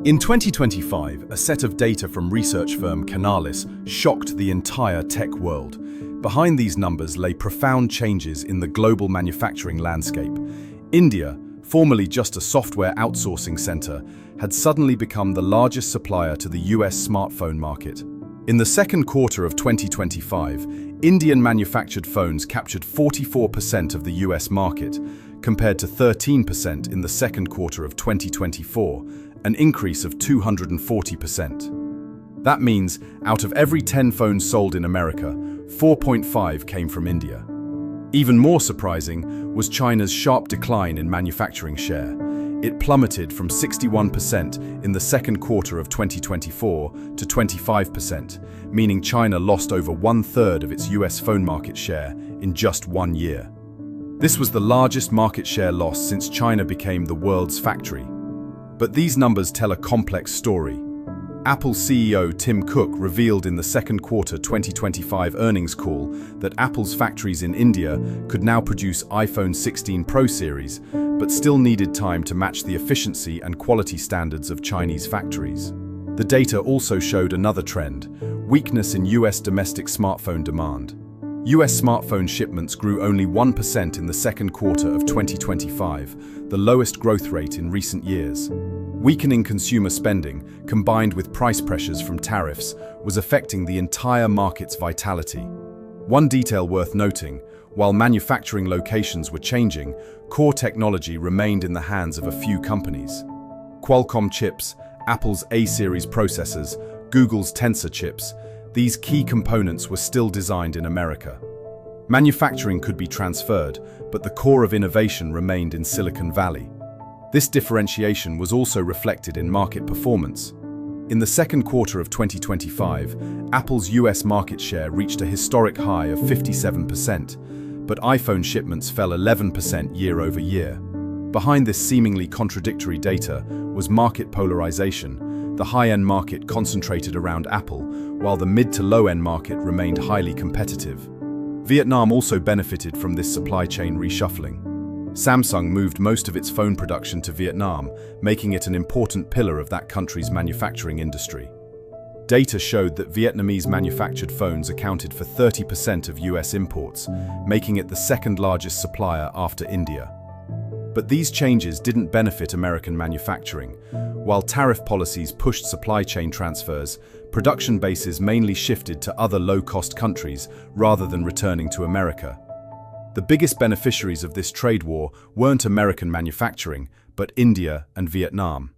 In 2025, a set of data from research firm Canalys shocked the entire tech world. Behind these numbers lay profound changes in the global manufacturing landscape. India, formerly just a software outsourcing center, had suddenly become the largest supplier to the US smartphone market. In the second quarter of 2025, Indian manufactured phones captured 44% of the US market, compared to 13% in the second quarter of 2024, an increase of 240%. That means, out of every 10 phones sold in America, 4.5 came from India. Even more surprising was China's sharp decline in manufacturing share. It plummeted from 61% in the second quarter of 2024 to 25%, meaning China lost over one-third of its US phone market share in just 1 year. This was the largest market share loss since China became the world's factory. But these numbers tell a complex story. Apple CEO Tim Cook revealed in the second quarter 2025 earnings call that Apple's factories in India could now produce iPhone 16 Pro series, but still needed time to match the efficiency and quality standards of Chinese factories. The data also showed another trend: weakness in US domestic smartphone demand. US smartphone shipments grew only 1% in the second quarter of 2025, the lowest growth rate in recent years. Weakening consumer spending, combined with price pressures from tariffs, was affecting the entire market's vitality. One detail worth noting: while manufacturing locations were changing, core technology remained in the hands of a few companies. Qualcomm chips, Apple's A-series processors, Google's Tensor chips, these key components were still designed in America. Manufacturing could be transferred, but the core of innovation remained in Silicon Valley. This differentiation was also reflected in market performance. In the second quarter of 2025, Apple's US market share reached a historic high of 57%, but iPhone shipments fell 11% year over year. Behind this seemingly contradictory data was market polarization. The high-end market concentrated around Apple, while the mid to low-end market remained highly competitive. Vietnam also benefited from this supply chain reshuffling. Samsung moved most of its phone production to Vietnam, making it an important pillar of that country's manufacturing industry. Data showed that Vietnamese manufactured phones accounted for 30% of US imports, making it the second largest supplier after India. But these changes didn't benefit American manufacturing. While tariff policies pushed supply chain transfers, production bases mainly shifted to other low-cost countries rather than returning to America. The biggest beneficiaries of this trade war weren't American manufacturing, but India and Vietnam.